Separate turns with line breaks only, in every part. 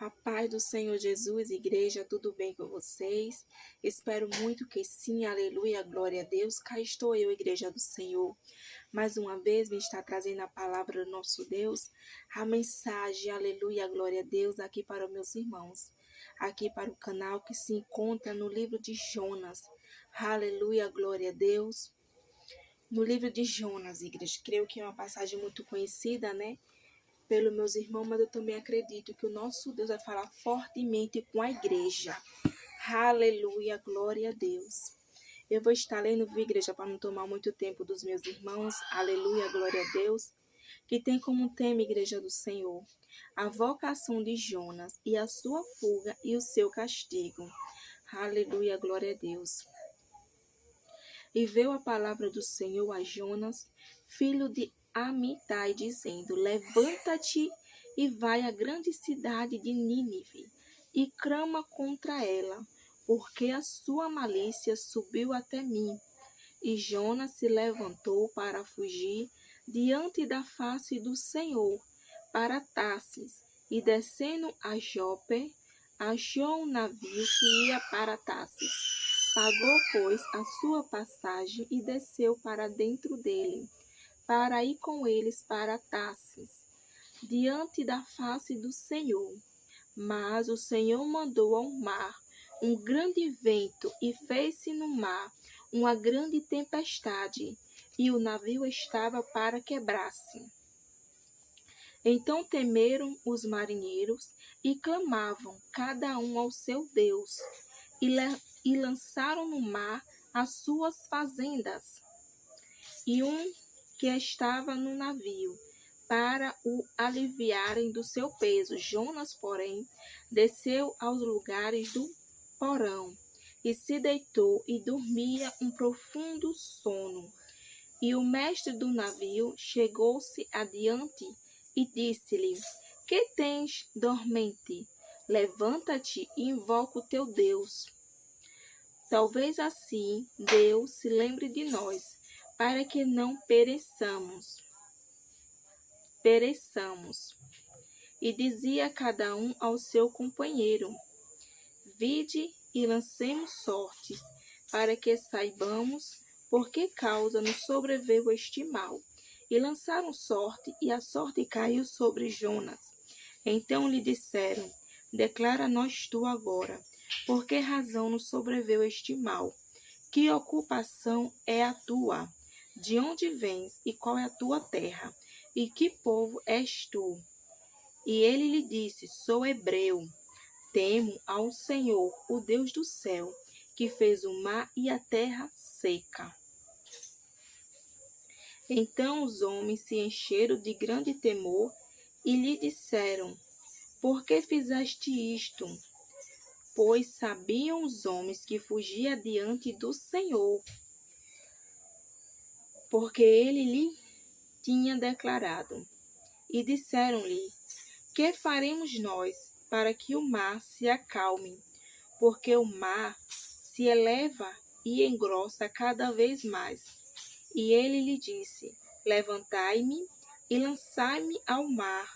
A paz do Senhor Jesus, igreja, tudo bem com vocês? Espero muito que sim, aleluia, glória a Deus. Cá estou eu, igreja do Senhor. Mais uma vez, me está trazendo a palavra do nosso Deus, a mensagem, aleluia, glória a Deus, aqui para os meus irmãos. Aqui para o canal que se encontra no livro de Jonas. Aleluia, glória a Deus. No livro de Jonas, igreja, creio que é uma passagem muito conhecida, né? Pelos meus irmãos, mas eu também acredito que o nosso Deus vai falar fortemente com a igreja. Aleluia, glória a Deus. Eu vou estar lendo, igreja, para não tomar muito tempo dos meus irmãos. Aleluia, glória a Deus. Que tem como tema, igreja do Senhor, a vocação de Jonas e a sua fuga e o seu castigo. Aleluia, glória a Deus. E veio a palavra do Senhor a Jonas, filho de Amitai, dizendo: Levanta-te e vai à grande cidade de Nínive, e clama contra ela, porque a sua malícia subiu até mim. E Jonas se levantou para fugir diante da face do Senhor, para Tarsis, e descendo a Jope, achou um navio que ia para Tarsis. Pagou, pois, a sua passagem e desceu para dentro dele, para ir com eles para Tarsis, diante da face do Senhor. Mas o Senhor mandou ao mar um grande vento e fez-se no mar uma grande tempestade, e o navio estava para quebrar-se. Então temeram os marinheiros e clamavam cada um ao seu Deus, e lançaram no mar as suas fazendas. E um que estava no navio, para o aliviarem do seu peso. Jonas, porém, desceu aos lugares do porão, e se deitou e dormia um profundo sono. E o mestre do navio chegou-se adiante e disse-lhe: Que tens, dormente? Levanta-te e invoca o teu Deus. Talvez assim Deus se lembre de nós, para que não pereçamos. E dizia cada um ao seu companheiro: Vide e lancemos sortes, para que saibamos por que causa nos sobreveio este mal. E lançaram sorte, e a sorte caiu sobre Jonas. Então lhe disseram: Declara-nos tu agora, por que razão nos sobreveio este mal? Que ocupação é a tua? De onde vens e qual é a tua terra? E que povo és tu? E ele lhe disse: Sou hebreu. Temo ao Senhor, o Deus do céu, que fez o mar e a terra seca. Então os homens se encheram de grande temor e lhe disseram: Por que fizeste isto? Pois sabiam os homens que fugia diante do Senhor, porque ele lhe tinha declarado. E disseram-lhe: Que faremos nós para que o mar se acalme? Porque o mar se eleva e engrossa cada vez mais. E ele lhe disse: Levantai-me e lançai-me ao mar,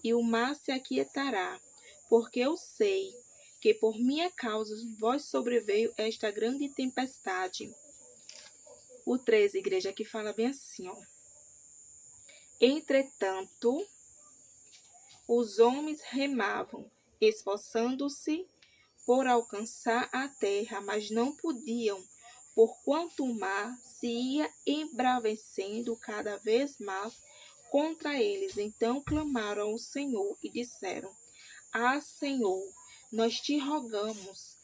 e o mar se aquietará, porque eu sei que por minha causa vós sobreveio esta grande tempestade. O 13, igreja, aqui fala bem assim, ó. Entretanto, os homens remavam, esforçando-se por alcançar a terra, mas não podiam, porquanto o mar se ia embravecendo cada vez mais contra eles. Então clamaram ao Senhor e disseram: Senhor, nós te rogamos,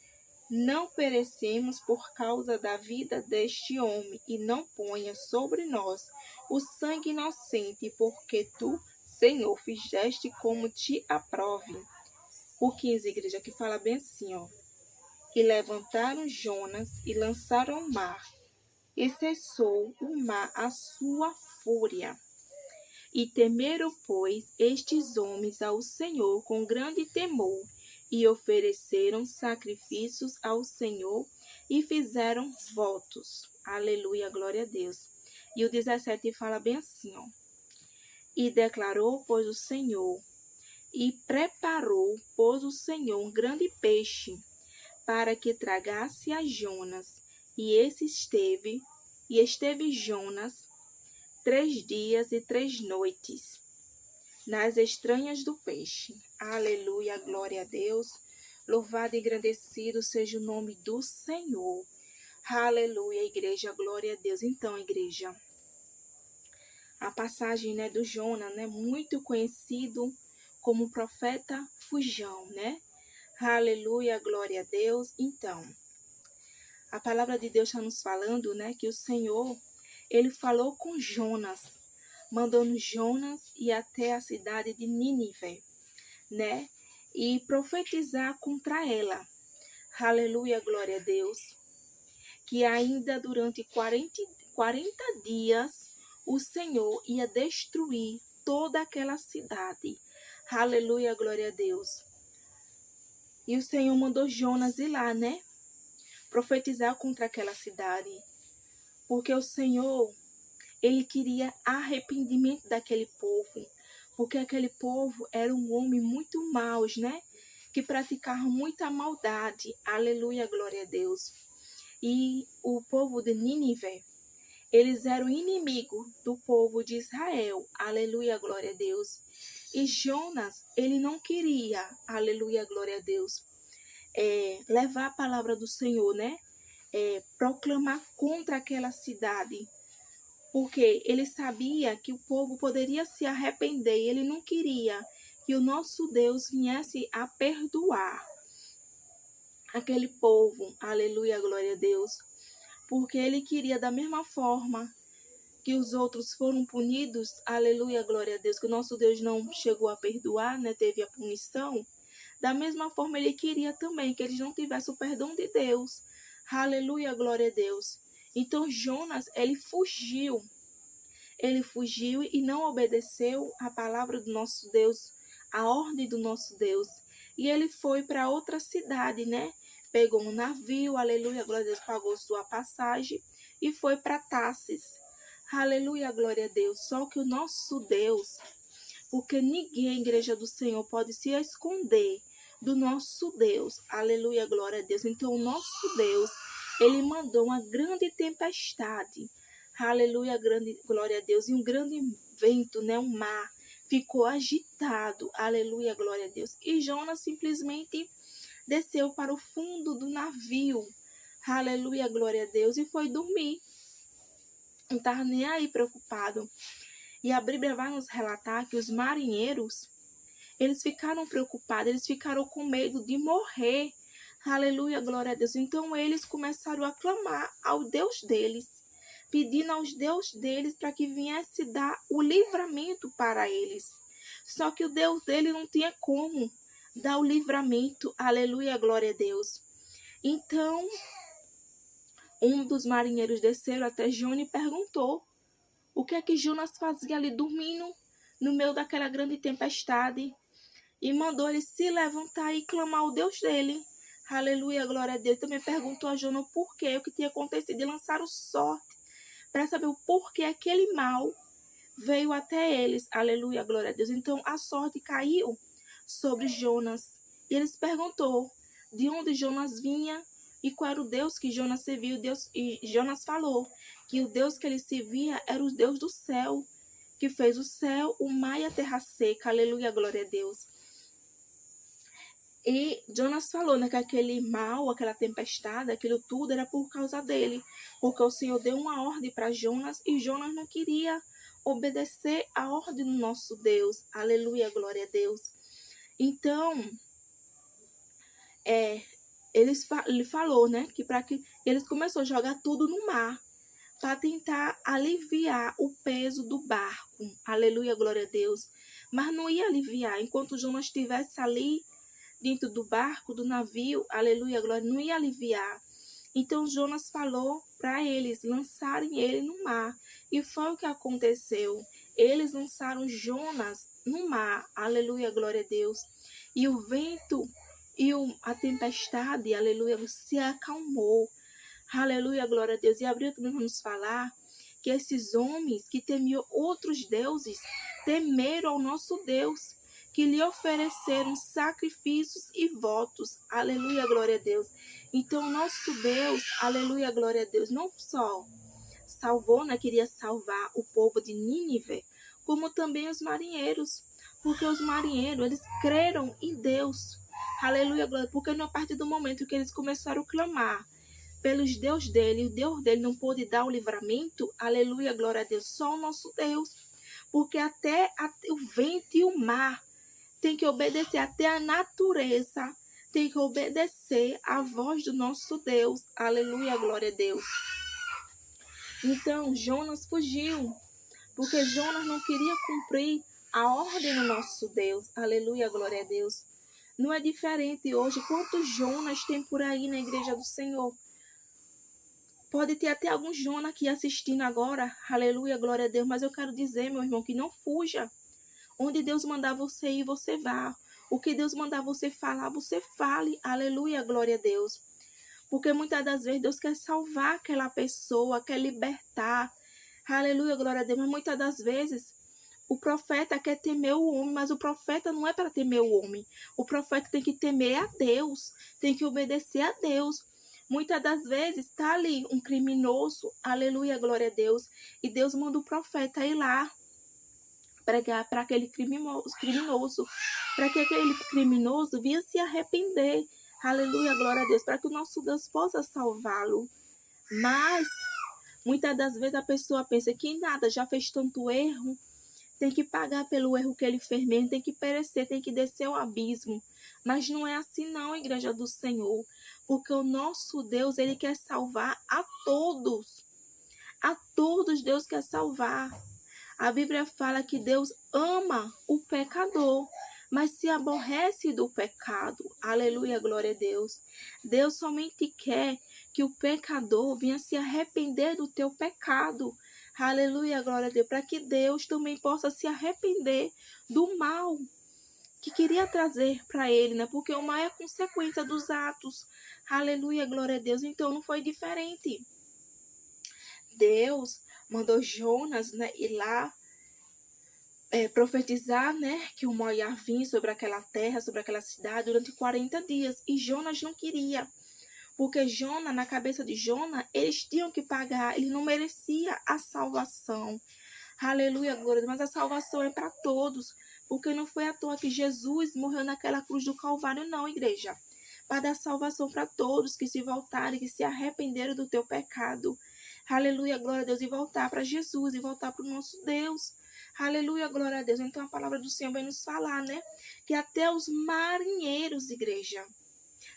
não perecemos por causa da vida deste homem, e não ponha sobre nós o sangue inocente, porque tu, Senhor, fizeste como te aprove. O 15, igreja, que fala bem assim, ó. E levantaram Jonas e lançaram ao mar, e cessou o mar a sua fúria. E temeram, pois, estes homens ao Senhor com grande temor, e ofereceram sacrifícios ao Senhor, e fizeram votos. Aleluia, glória a Deus. E o 17 fala bem assim, ó. E declarou, pois, o Senhor: E preparou, pôs o Senhor, um grande peixe para que tragasse a Jonas. E esteve Jonas 3 dias e 3 noites nas entranhas do peixe. Aleluia, glória a Deus. Louvado e engrandecido seja o nome do Senhor. Aleluia, igreja, glória a Deus. Então, igreja, a passagem, do Jonas, muito conhecido como profeta fujão, Aleluia, glória a Deus. Então, a palavra de Deus está nos falando, que o Senhor, ele falou com Jonas, mandando Jonas ir até a cidade de Nínive, e profetizar contra ela. Aleluia, glória a Deus. Que ainda durante 40 dias o Senhor ia destruir toda aquela cidade. Aleluia, glória a Deus. E o Senhor mandou Jonas ir lá, profetizar contra aquela cidade. Porque o Senhor, ele queria arrependimento daquele povo. Porque aquele povo era um homem muito maus, que praticavam muita maldade. Aleluia, glória a Deus. E o povo de Nínive, eles eram inimigos do povo de Israel. Aleluia, glória a Deus. E Jonas, ele não queria, aleluia, glória a Deus, levar a palavra do Senhor, proclamar contra aquela cidade. Porque ele sabia que o povo poderia se arrepender. E ele não queria que o nosso Deus viesse a perdoar aquele povo. Aleluia, glória a Deus. Porque ele queria, da mesma forma que os outros foram punidos, aleluia, glória a Deus, que o nosso Deus não chegou a perdoar, teve a punição, da mesma forma ele queria também que eles não tivessem o perdão de Deus. Aleluia, glória a Deus. Então Jonas, ele fugiu e não obedeceu a palavra do nosso Deus, a ordem do nosso Deus. E ele foi para outra cidade, Pegou um navio, aleluia, glória a Deus, pagou sua passagem e foi para Tarsis. Aleluia, glória a Deus. Só que o nosso Deus, porque ninguém, igreja do Senhor, pode se esconder do nosso Deus. Aleluia, glória a Deus. Então, o nosso Deus, ele mandou uma grande tempestade. Aleluia, grande glória a Deus. E um grande vento, um mar, ficou agitado. Aleluia, glória a Deus. E Jonas simplesmente desceu para o fundo do navio. Aleluia, glória a Deus. E foi dormir. Não estava nem aí preocupado. E a Bíblia vai nos relatar que os marinheiros, eles ficaram preocupados, eles ficaram com medo de morrer. Aleluia, glória a Deus. Então eles começaram a clamar ao Deus deles, pedindo aos Deus deles para que viesse dar o livramento para eles. Só que o Deus dele não tinha como dar o livramento. Aleluia, glória a Deus. Então, um dos marinheiros desceram até Jonas e perguntou o que é que Jonas fazia ali dormindo no meio daquela grande tempestade. E mandou ele se levantar e clamar ao Deus dele. Aleluia, glória a Deus. Também perguntou a Jonas por quê, o que tinha acontecido. E lançaram sorte para saber o porquê aquele mal veio até eles. Aleluia, glória a Deus. Então a sorte caiu sobre Jonas. E eles perguntou de onde Jonas vinha e qual era o Deus que Jonas serviu. E Jonas falou que o Deus que ele servia era o Deus do céu, que fez o céu, o mar e a terra seca. Aleluia, glória a Deus. E Jonas falou, que aquele mal, aquela tempestade, aquilo tudo era por causa dele. Porque o Senhor deu uma ordem para Jonas e Jonas não queria obedecer a ordem do nosso Deus. Aleluia, glória a Deus. Então, ele falou, que para que eles começaram a jogar tudo no mar para tentar aliviar o peso do barco. Aleluia, glória a Deus. Mas não ia aliviar. Enquanto Jonas estivesse ali dentro do barco, do navio, aleluia, glória, não ia aliviar. Então Jonas falou para eles lançarem ele no mar. E foi o que aconteceu. Eles lançaram Jonas no mar. Aleluia, glória a Deus. E o vento e a tempestade, aleluia, se acalmou. Aleluia, glória a Deus. E abriu também para nos falar que esses homens que temiam outros deuses temeram ao nosso Deus, que lhe ofereceram sacrifícios e votos. Aleluia, glória a Deus. Então, nosso Deus, aleluia, glória a Deus, não só salvou, né, queria salvar o povo de Nínive, como também os marinheiros, porque os marinheiros, eles creram em Deus. Aleluia, glória, porque a partir do momento que eles começaram a clamar pelos Deus dele, o Deus dele não pôde dar o livramento, aleluia, glória a Deus, só o nosso Deus, porque até o vento e o mar tem que obedecer, até a natureza tem que obedecer à voz do nosso Deus, aleluia, glória a Deus. Então, Jonas fugiu, porque Jonas não queria cumprir a ordem do nosso Deus, aleluia, glória a Deus. Não é diferente hoje. Quantos Jonas tem por aí na igreja do Senhor? Pode ter até algum Jonas aqui assistindo agora, aleluia, glória a Deus, mas eu quero dizer, meu irmão, que não fuja. Onde Deus mandar você ir, você vá. O que Deus mandar você falar, você fale, aleluia, glória a Deus. Porque muitas das vezes Deus quer salvar aquela pessoa, quer libertar, aleluia, glória a Deus, mas muitas das vezes o profeta quer temer o homem, mas o profeta não é para temer o homem. O profeta tem que temer a Deus, tem que obedecer a Deus. Muitas das vezes está ali um criminoso, aleluia, glória a Deus, e Deus manda o profeta ir lá pregar para aquele criminoso, para que aquele criminoso vinha se arrepender, aleluia, glória a Deus, para que o nosso Deus possa salvá-lo. Mas muitas das vezes a pessoa pensa que nada, já fez tanto erro, tem que pagar pelo erro que ele fez mesmo, tem que perecer, tem que descer ao abismo. Mas não é assim não, igreja do Senhor, porque o nosso Deus, ele quer salvar a todos. A todos Deus quer salvar. A Bíblia fala que Deus ama o pecador, mas se aborrece do pecado. Aleluia, glória a Deus. Deus somente quer que o pecador venha se arrepender do teu pecado. Aleluia, glória a Deus, para que Deus também possa se arrepender do mal que queria trazer para ele, né? Porque o mal é a consequência dos atos. Aleluia, glória a Deus. Então não foi diferente. Deus mandou Jonas, né, ir lá profetizar, né, que o mal ia vir sobre aquela terra, sobre aquela cidade durante 40 dias. E Jonas não queria. Porque Jonas, na cabeça de Jonas, eles tinham que pagar, ele não merecia a salvação. Aleluia, glória, mas a salvação é para todos, porque não foi à toa que Jesus morreu naquela cruz do Calvário, não, igreja. Para dar salvação para todos que se voltarem, que se arrependeram do teu pecado. Aleluia, glória a Deus, e voltar para Jesus, e voltar para o nosso Deus. Aleluia, glória a Deus. Então a palavra do Senhor vem nos falar, né? Que até os marinheiros, igreja,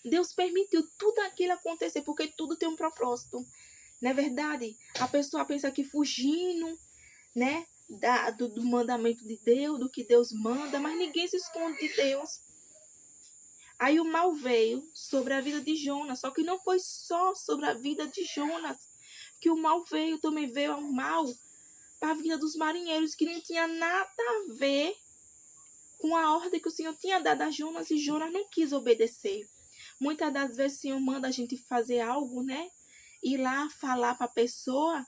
Deus permitiu tudo aquilo acontecer, porque tudo tem um propósito. Não é verdade? A pessoa pensa que fugindo, né, do mandamento de Deus, do que Deus manda, mas ninguém se esconde de Deus. Aí o mal veio sobre a vida de Jonas, só que não foi só sobre a vida de Jonas que o mal veio, também veio o mal para a vida dos marinheiros, que não tinha nada a ver com a ordem que o Senhor tinha dado a Jonas, e Jonas não quis obedecer. Muitas das vezes o Senhor manda a gente fazer algo, né? Ir lá falar para a pessoa.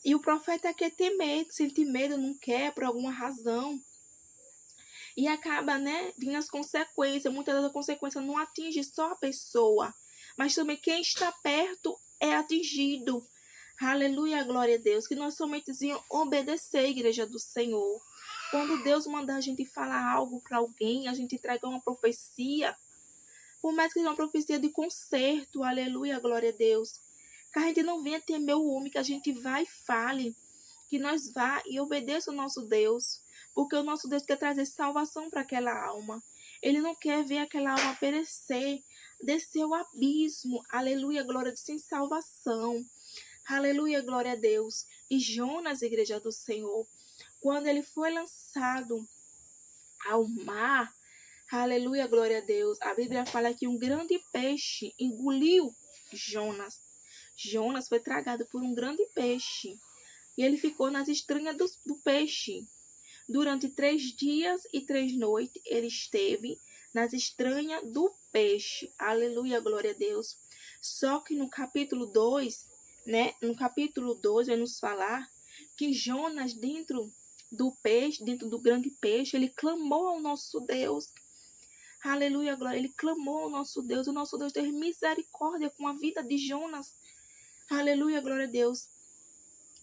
E o profeta quer ter medo, sentir medo, não quer, por alguma razão. E acaba, né, vindo as consequências. Muitas das consequências não atingem só a pessoa, mas também quem está perto é atingido. Aleluia, glória a Deus. Que nós somente devemos obedecer, igreja do Senhor. Quando Deus mandar a gente falar algo para alguém, a gente entrega uma profecia. Por mais que seja uma profecia de conserto, aleluia, glória a Deus. Que a gente não venha temer o homem, que a gente vá e fale. Que nós vá e obedeça o nosso Deus. Porque o nosso Deus quer trazer salvação para aquela alma. Ele não quer ver aquela alma perecer, descer o abismo. Aleluia, glória a Deus, sem salvação. Aleluia, glória a Deus. E Jonas, igreja do Senhor, quando ele foi lançado ao mar, aleluia, glória a Deus, a Bíblia fala que um grande peixe engoliu Jonas. Jonas foi tragado por um grande peixe. E ele ficou nas entranhas do peixe. Durante 3 dias e 3 noites, ele esteve nas entranhas do peixe. Aleluia, glória a Deus. Só que no capítulo 2, né? No capítulo 2 vai nos falar que Jonas, dentro do peixe, dentro do grande peixe, ele clamou ao nosso Deus. Aleluia, glória. Ele clamou ao nosso Deus. O nosso Deus teve misericórdia com a vida de Jonas. Aleluia, glória a Deus.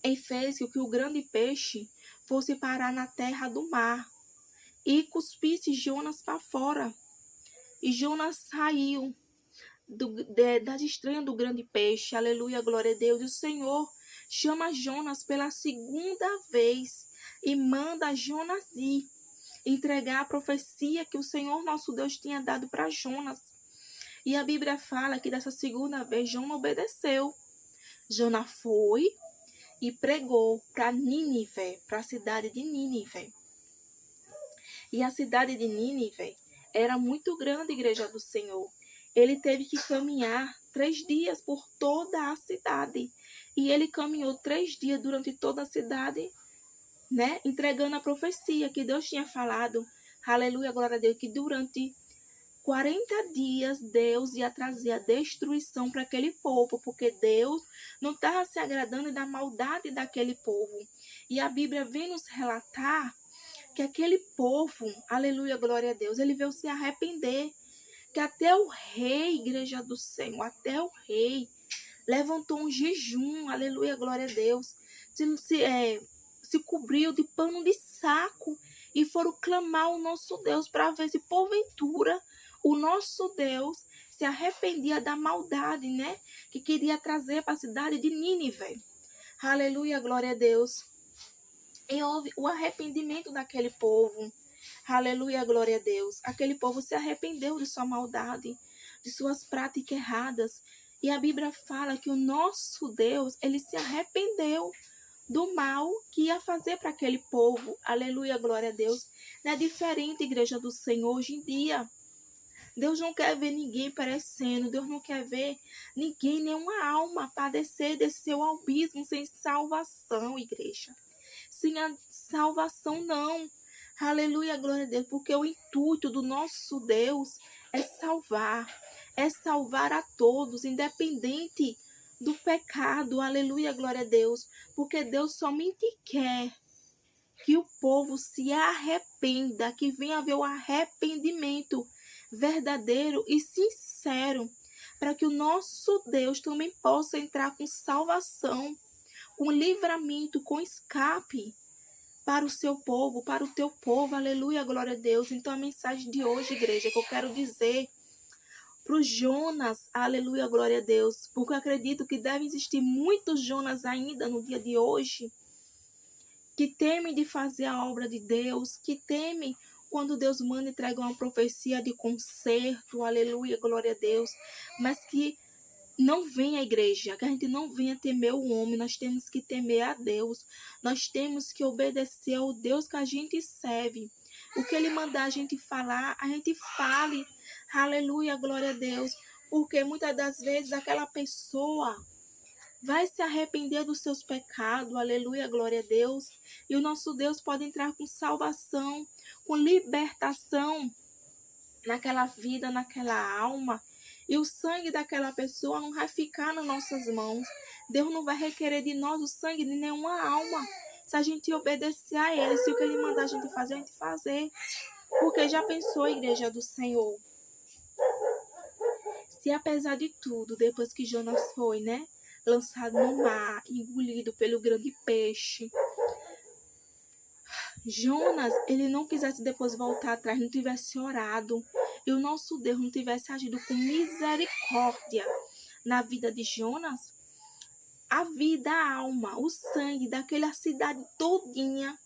E fez que o grande peixe fosse parar na terra do mar e cuspisse Jonas para fora. E Jonas saiu das estranhas do grande peixe. Aleluia, glória a Deus. E o Senhor chama Jonas pela segunda vez e manda Jonas ir entregar a profecia que o Senhor nosso Deus tinha dado para Jonas. E a Bíblia fala que dessa segunda vez Jonas obedeceu. Jonas foi e pregou para Nínive, para a cidade de Nínive. E a cidade de Nínive era muito grande, igreja do Senhor. Ele teve que caminhar 3 dias por toda a cidade. E ele caminhou 3 dias durante toda a cidade, né? Entregando a profecia que Deus tinha falado. Aleluia, glória a Deus. Que durante 40 dias Deus ia trazer a destruição para aquele povo. Porque Deus não estava se agradando da maldade daquele povo. E a Bíblia vem nos relatar que aquele povo, aleluia, glória a Deus, ele veio se arrepender. Que até o rei, igreja do Senhor, até o rei levantou um jejum, aleluia, glória a Deus, se cobriu de pano de saco e foram clamar ao nosso Deus para ver se porventura o nosso Deus se arrependia da maldade, né, que queria trazer para a cidade de Nínive. Aleluia, glória a Deus. E houve o arrependimento daquele povo. Aleluia, glória a Deus. Aquele povo se arrependeu de sua maldade, de suas práticas erradas. E a Bíblia fala que o nosso Deus, ele se arrependeu do mal que ia fazer para aquele povo. Aleluia, glória a Deus. Não é diferente, igreja do Senhor, hoje em dia. Deus não quer ver ninguém perecendo. Deus não quer ver ninguém, nenhuma alma padecer desse seu abismo sem salvação, igreja. Sem a salvação, não. Aleluia, glória a Deus, porque o intuito do nosso Deus é salvar a todos, independente do pecado. Aleluia, glória a Deus, porque Deus somente quer que o povo se arrependa, que venha haver o arrependimento verdadeiro e sincero, para que o nosso Deus também possa entrar com salvação, com livramento, com escape para o seu povo, para o teu povo. Aleluia, glória a Deus. Então a mensagem de hoje, igreja, que eu quero dizer para os Jonas, aleluia, glória a Deus, porque eu acredito que deve existir muitos Jonas ainda no dia de hoje, que temem de fazer a obra de Deus, que temem quando Deus manda entregar uma profecia de conserto, aleluia, glória a Deus, mas que não venha a igreja, que a gente não venha temer o homem, nós temos que temer a Deus, nós temos que obedecer ao Deus que a gente serve. O que Ele mandar a gente falar, a gente fale, aleluia, glória a Deus, porque muitas das vezes aquela pessoa vai se arrepender dos seus pecados, aleluia, glória a Deus, e o nosso Deus pode entrar com salvação, com libertação naquela vida, naquela alma, e o sangue daquela pessoa não vai ficar nas nossas mãos. Deus não vai requerer de nós o sangue de nenhuma alma. Se a gente obedecer a Ele, se o que Ele mandar a gente fazer. Porque já pensou, igreja do Senhor? Se apesar de tudo, depois que Jonas foi, né, lançado no mar, engolido pelo grande peixe, Jonas, ele não quisesse depois voltar atrás, não tivesse orado, e o nosso Deus não tivesse agido com misericórdia na vida de Jonas, a vida, a alma, o sangue daquela cidade todinha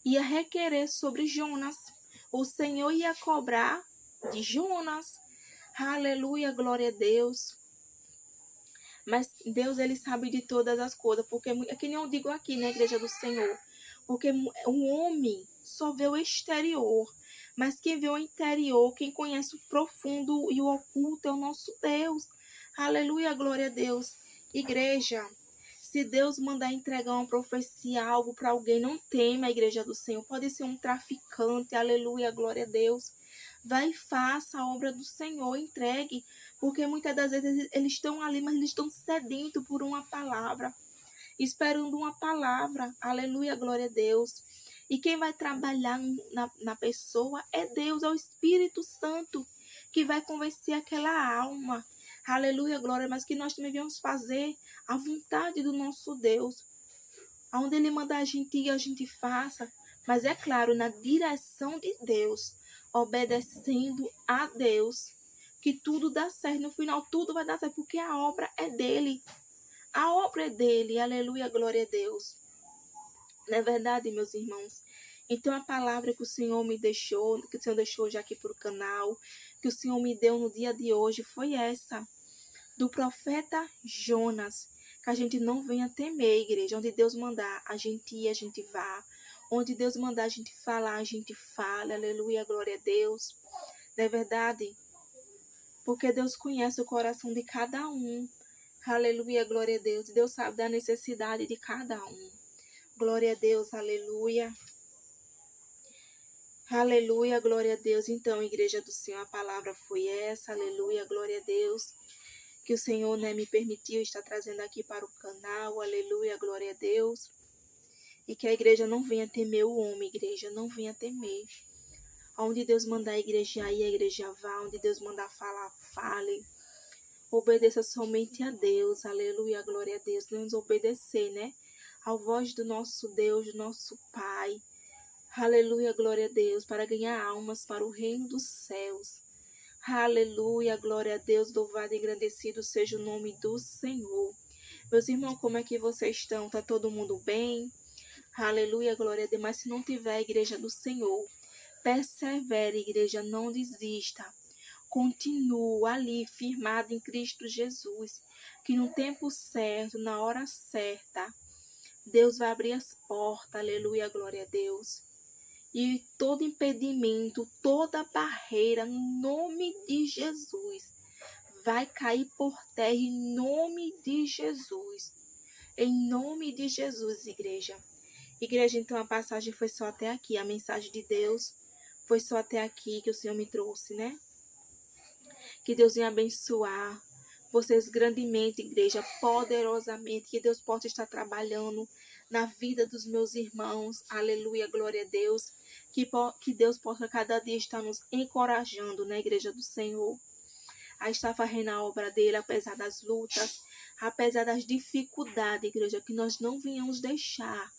ia requerer sobre Jonas. O Senhor ia cobrar de Jonas. Aleluia, glória a Deus. Mas Deus, ele sabe de todas as coisas, porque é que nem eu digo aqui na igreja do Senhor, porque o homem só vê o exterior, mas quem vê o interior, quem conhece o profundo e o oculto é o nosso Deus. Aleluia, glória a Deus. Igreja, se Deus mandar entregar uma profecia, algo para alguém, não tema a igreja do Senhor. Pode ser um traficante, aleluia, glória a Deus. Vai e faça a obra do Senhor, entregue, porque muitas das vezes eles estão ali, mas eles estão sedentos por uma palavra, esperando uma palavra, aleluia, glória a Deus. E quem vai trabalhar na pessoa é Deus, é o Espírito Santo, que vai convencer aquela alma. Aleluia, glória, mas que nós também viemos fazer a vontade do nosso Deus. Aonde Ele mandar a gente ir, a gente faça. Mas é claro, na direção de Deus, obedecendo a Deus, que tudo dá certo. No final, tudo vai dar certo, porque a obra é dele. A obra é dele. Aleluia, glória a Deus. Não é verdade, meus irmãos? Então, a palavra que o Senhor me deixou, que o Senhor deixou já aqui para o canal, que o Senhor me deu no dia de hoje, foi essa, do profeta Jonas, que a gente não venha temer, igreja. Onde Deus mandar a gente ir, a gente vá. Onde Deus mandar a gente falar, a gente fala. Aleluia, glória a Deus. Não é verdade? Porque Deus conhece o coração de cada um. Aleluia, glória a Deus. Deus sabe da necessidade de cada um. Glória a Deus, aleluia. Aleluia, glória a Deus. Então, igreja do Senhor, a palavra foi essa. Aleluia, glória a Deus. Que o Senhor, me permitiu estar trazendo aqui para o canal. Aleluia, glória a Deus. E que a igreja não venha temer o homem, igreja, não venha temer. Onde Deus mandar a igreja ir, a igreja vá. Onde Deus mandar falar, fale. Obedeça somente a Deus. Aleluia, glória a Deus. Vamos obedecer, ao voz do nosso Deus, do nosso Pai. Aleluia, glória a Deus, para ganhar almas para o reino dos céus. Aleluia, glória a Deus, louvado e engrandecido seja o nome do Senhor. Meus irmãos, como é que vocês estão? Tá todo mundo bem? Aleluia, glória a Deus. Mas se não tiver, igreja do Senhor, persevere, igreja, não desista. Continua ali, firmado em Cristo Jesus, que no tempo certo, na hora certa, Deus vai abrir as portas. Aleluia, glória a Deus. E todo impedimento, toda barreira, no nome de Jesus, vai cair por terra em nome de Jesus. Em nome de Jesus, igreja. Igreja, então a passagem foi só até aqui. A mensagem de Deus foi só até aqui que o Senhor me trouxe, Que Deus venha abençoar vocês grandemente, igreja, poderosamente. Que Deus possa estar trabalhando na vida dos meus irmãos. Aleluia, glória a Deus. Que Deus possa cada dia estar nos encorajando na igreja do Senhor. A estar fazendo a obra dele, apesar das lutas, apesar das dificuldades, igreja, que nós não venhamos deixar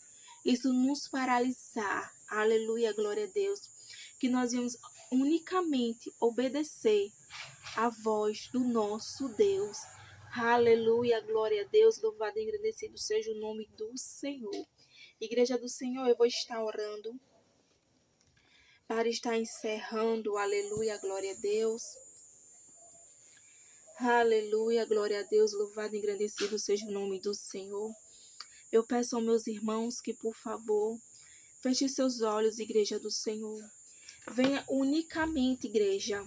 isso nos paralisar. Aleluia, glória a Deus. Que nós venhamos unicamente obedecer a voz do nosso Deus. Aleluia, glória a Deus, louvado e agradecido seja o nome do Senhor. Igreja do Senhor, eu vou estar orando para estar encerrando. Aleluia, glória a Deus. Aleluia, glória a Deus, louvado e agradecido seja o nome do Senhor. Eu peço aos meus irmãos que, por favor, feche seus olhos, igreja do Senhor. Venha unicamente, igreja,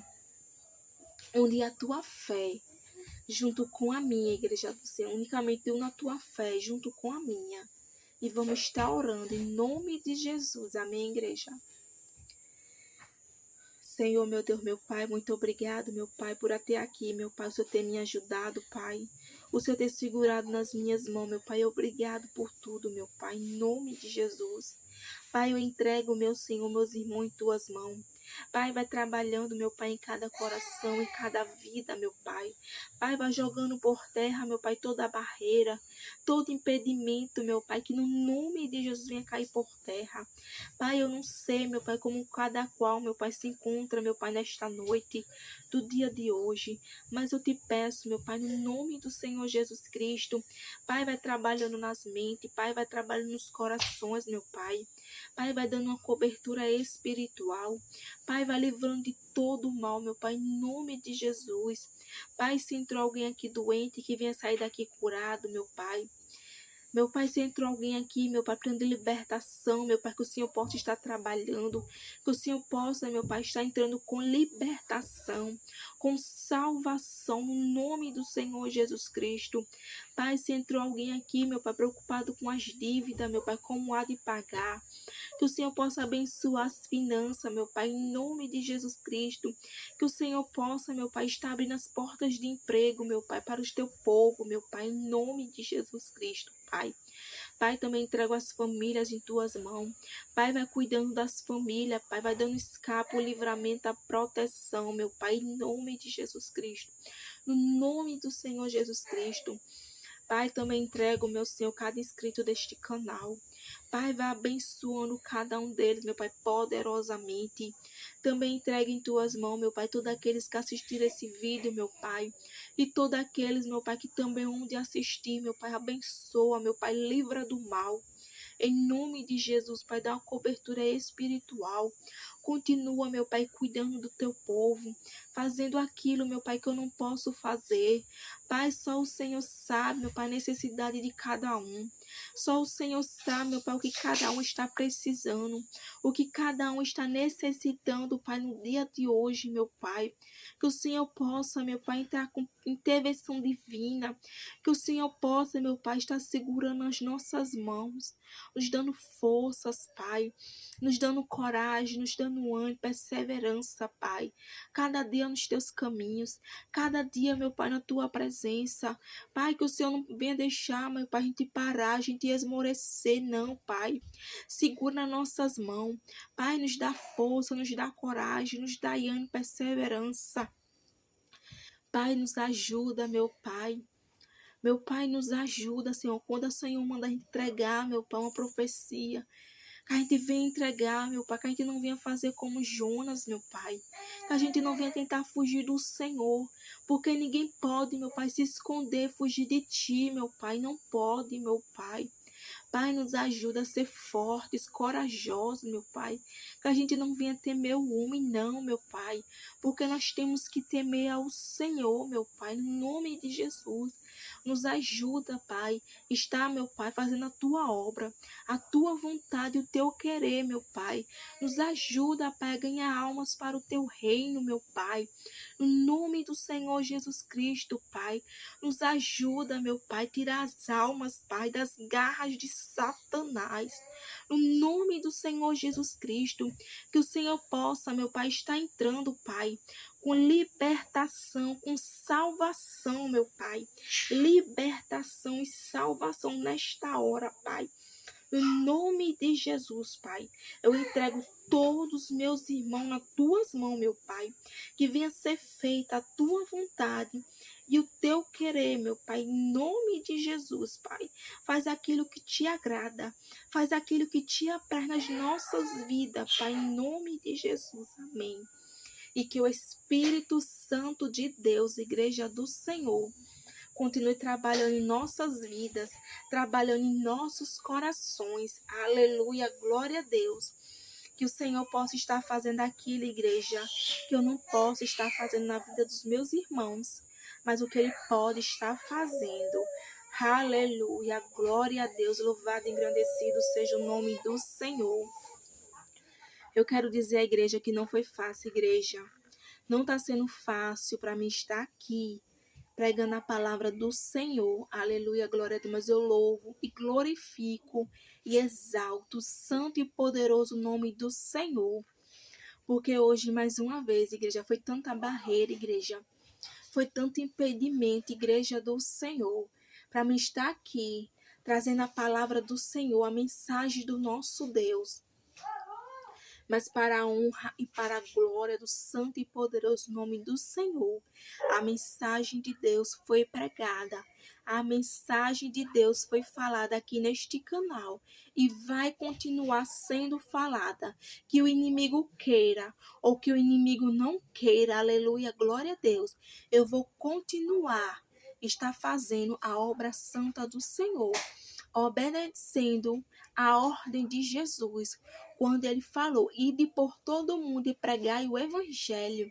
unir a tua fé junto com a minha, igreja do Senhor. Unicamente una a tua fé junto com a minha. E vamos estar orando em nome de Jesus. Amém, igreja? Senhor, meu Deus, meu Pai, muito obrigado, meu Pai, por até aqui, meu Pai, o Senhor ter me ajudado, Pai. O Senhor ter segurado nas minhas mãos, meu Pai. Obrigado por tudo, meu Pai, em nome de Jesus. Pai, eu entrego, meu Senhor, meus irmãos em tuas mãos. Pai, vai trabalhando, meu Pai, em cada coração, em cada vida, meu Pai. Pai, vai jogando por terra, meu Pai, toda a barreira, todo impedimento, meu Pai, que no nome de Jesus venha cair por terra. Pai, eu não sei, meu Pai, como cada qual, meu Pai, se encontra, meu Pai, nesta noite do dia de hoje. Mas eu te peço, meu Pai, no nome do Senhor Jesus Cristo, Pai, vai trabalhando nas mentes, Pai, vai trabalhando nos corações, meu Pai. Pai, vai dando uma cobertura espiritual. Pai, vai livrando de todo o mal, meu Pai, em nome de Jesus. Pai, se entrou alguém aqui doente, que venha sair daqui curado, meu Pai. Meu Pai, se entrou alguém aqui, meu Pai, prende libertação, meu Pai, que o Senhor possa estar trabalhando, que o Senhor possa, meu Pai, estar entrando com libertação, com salvação, no nome do Senhor Jesus Cristo. Pai, se entrou alguém aqui, meu Pai, preocupado com as dívidas, meu Pai, como há de pagar, que o Senhor possa abençoar as finanças, meu Pai, em nome de Jesus Cristo, que o Senhor possa, meu Pai, estar abrindo as portas de emprego, meu Pai, para o teu povo, meu Pai, em nome de Jesus Cristo, Pai. Pai, também entrego as famílias em tuas mãos. Pai, vai cuidando das famílias, Pai, vai dando escape, o livramento, a proteção, meu Pai, em nome de Jesus Cristo. No nome do Senhor Jesus Cristo. Pai, também entrego, meu Senhor, cada inscrito deste canal. Pai, vai abençoando cada um deles, meu Pai, poderosamente. Também entregue em tuas mãos, meu Pai, todos aqueles que assistiram esse vídeo, meu Pai. E todos aqueles, meu Pai, que também hão de assistir, meu Pai, abençoa, meu Pai, livra do mal. Em nome de Jesus, Pai, dá uma cobertura espiritual. Continua, meu Pai, cuidando do teu povo, fazendo aquilo, meu Pai, que eu não posso fazer. Pai, só o Senhor sabe, meu Pai, a necessidade de cada um. Só o Senhor sabe, meu Pai, o que cada um está precisando, o que cada um está necessitando, Pai, no dia de hoje, meu Pai. Que o Senhor possa, meu Pai, entrar com intervenção divina. Que o Senhor possa, meu Pai, estar segurando as nossas mãos, nos dando forças, Pai, nos dando coragem, nos dando ânimo, perseverança, Pai. Cada dia nos teus caminhos, cada dia, meu Pai, na tua presença. Pai, que o Senhor não venha deixar, meu Pai, a gente parar, a gente esmorecer, não, Pai. Segura nas nossas mãos. Pai, nos dá força, nos dá coragem, nos dá ânimo, perseverança. Pai, nos ajuda, meu Pai. Meu Pai, nos ajuda, Senhor. Quando o Senhor manda a gente entregar, meu Pai, uma profecia, que a gente venha entregar, meu Pai, que a gente não venha fazer como Jonas, meu Pai. Que a gente não venha tentar fugir do Senhor. Porque ninguém pode, meu Pai, se esconder, fugir de Ti, meu Pai. Não pode, meu Pai. Pai, nos ajuda a ser fortes, corajosos, meu Pai. Que a gente não venha temer o homem, não, meu Pai. Porque nós temos que temer ao Senhor, meu Pai, no nome de Jesus. Nos ajuda, Pai. Está, meu Pai, fazendo a tua obra, a tua vontade, o teu querer, meu Pai. Nos ajuda, Pai, a ganhar almas para o teu reino, meu Pai. No nome do Senhor Jesus Cristo, Pai. Nos ajuda, meu Pai, tirar as almas, Pai, das garras de Satanás. No nome do Senhor Jesus Cristo, que o Senhor possa, meu Pai, estar entrando, Pai, com libertação, com salvação, meu Pai. Libertação e salvação nesta hora, Pai. Em nome de Jesus, Pai, eu entrego todos os meus irmãos nas tuas mãos, meu Pai. Que venha ser feita a tua vontade e o teu querer, meu Pai, em nome de Jesus, Pai. Faz aquilo que te agrada, faz aquilo que te apraz nas nossas vidas, Pai, em nome de Jesus, amém. E que o Espírito Santo de Deus, Igreja do Senhor, continue trabalhando em nossas vidas, trabalhando em nossos corações. Aleluia, glória a Deus. Que o Senhor possa estar fazendo aquilo, igreja, que eu não posso estar fazendo na vida dos meus irmãos, mas o que Ele pode estar fazendo. Aleluia, glória a Deus, louvado e engrandecido seja o nome do Senhor. Eu quero dizer à igreja que não foi fácil, igreja. Não está sendo fácil para mim estar aqui, pregando a palavra do Senhor. Aleluia, glória a Deus. Mas eu louvo e glorifico e exalto o santo e poderoso nome do Senhor. Porque hoje, mais uma vez, igreja, foi tanta barreira, igreja. Foi tanto impedimento, igreja do Senhor, para mim estar aqui, trazendo a palavra do Senhor, a mensagem do nosso Deus. Mas para a honra e para a glória do santo e poderoso nome do Senhor, a mensagem de Deus foi pregada, a mensagem de Deus foi falada aqui neste canal e vai continuar sendo falada, que o inimigo queira ou que o inimigo não queira, aleluia, glória a Deus, eu vou continuar estar fazendo a obra santa do Senhor, obedecendo a ordem de Jesus, quando ele falou, ide por todo mundo e pregai o evangelho.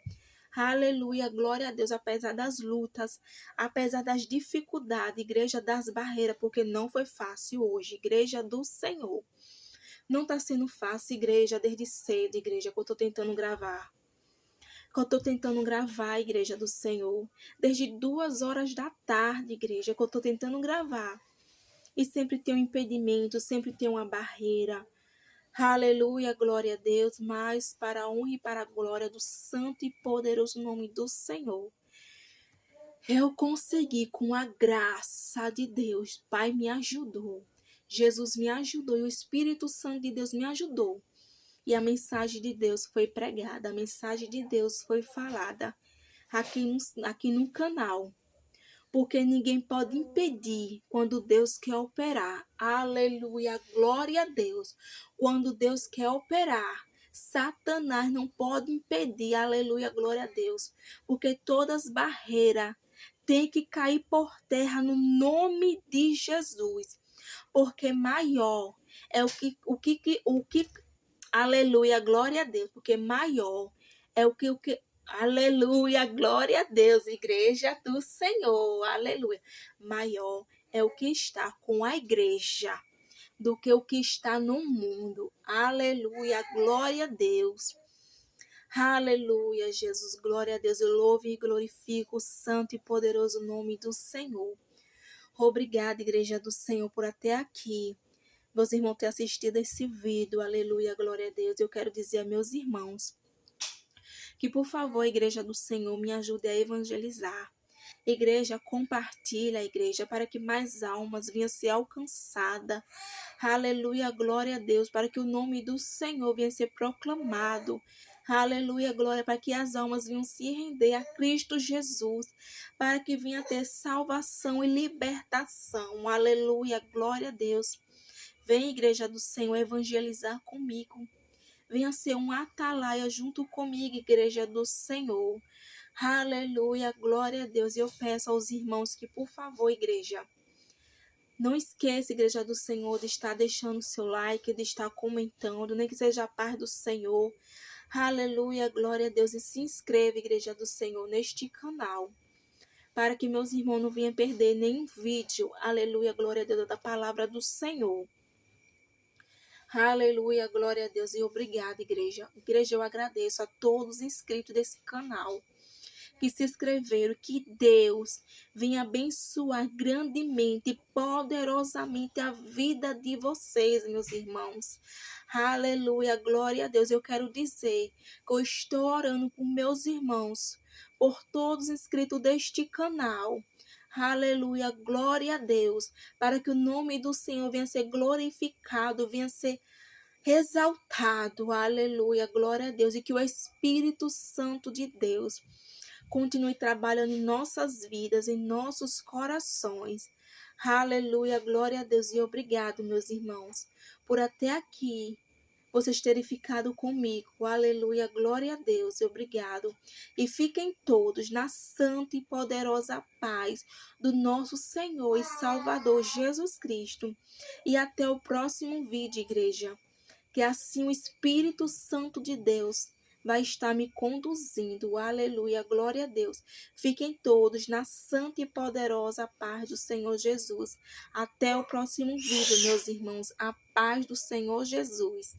Aleluia, glória a Deus, apesar das lutas, apesar das dificuldades, igreja das barreiras, porque não foi fácil hoje, igreja do Senhor. Não está sendo fácil, igreja, desde cedo, igreja, que eu estou tentando gravar. Que eu estou tentando gravar, igreja do Senhor. Desde 2 horas da tarde, igreja, que eu estou tentando gravar. E sempre tem um impedimento, sempre tem uma barreira. Aleluia, glória a Deus, mas para a honra e para a glória do santo e poderoso nome do Senhor. Eu consegui com a graça de Deus, Pai me ajudou. Jesus me ajudou e o Espírito Santo de Deus me ajudou. E a mensagem de Deus foi pregada, a mensagem de Deus foi falada aqui no canal. Porque ninguém pode impedir quando Deus quer operar. Aleluia, glória a Deus. Quando Deus quer operar, Satanás não pode impedir. Aleluia, glória a Deus. Porque todas as barreiras têm que cair por terra no nome de Jesus. Porque maior é aleluia, glória a Deus. Porque maior é o que aleluia, glória a Deus, igreja do Senhor, aleluia. Maior é o que está com a igreja do que o que está no mundo, aleluia, glória a Deus. Aleluia, Jesus, glória a Deus. Eu louvo e glorifico o santo e poderoso nome do Senhor. Obrigada, igreja do Senhor, por até aqui. Meus irmãos ter assistido esse vídeo, aleluia, glória a Deus. Eu quero dizer a meus irmãos que, por favor, a igreja do Senhor me ajude a evangelizar. Igreja, compartilha a igreja para que mais almas venham ser alcançadas. Aleluia, glória a Deus, para que o nome do Senhor venha ser proclamado. Aleluia, glória, para que as almas venham se render a Cristo Jesus, para que venha ter salvação e libertação. Aleluia, glória a Deus. Vem, igreja do Senhor, evangelizar comigo. Venha ser um atalaia junto comigo, igreja do Senhor. Aleluia, glória a Deus. E eu peço aos irmãos que, por favor, igreja, não esqueça, igreja do Senhor, de estar deixando o seu like, de estar comentando, nem que seja a paz do Senhor. Aleluia, glória a Deus. E se inscreva, igreja do Senhor, neste canal, para que meus irmãos não venham perder nenhum vídeo. Aleluia, glória a Deus, da palavra do Senhor. Aleluia, glória a Deus e obrigada, igreja. Igreja, eu agradeço a todos os inscritos desse canal que se inscreveram. Que Deus venha abençoar grandemente e poderosamente a vida de vocês, meus irmãos. Aleluia, glória a Deus. Eu quero dizer que eu estou orando por meus irmãos, por todos os inscritos deste canal. Aleluia, glória a Deus, para que o nome do Senhor venha ser glorificado, venha ser exaltado, aleluia, glória a Deus, e que o Espírito Santo de Deus continue trabalhando em nossas vidas, em nossos corações. Aleluia, glória a Deus, e obrigado, meus irmãos, por até aqui vocês terem ficado comigo. Aleluia, glória a Deus e obrigado. E fiquem todos na santa e poderosa paz do nosso Senhor e Salvador Jesus Cristo. E até o próximo vídeo, igreja. Que assim o Espírito Santo de Deus vai estar me conduzindo. Aleluia, glória a Deus. Fiquem todos na santa e poderosa paz do Senhor Jesus. Até o próximo vídeo, meus irmãos. A paz do Senhor Jesus.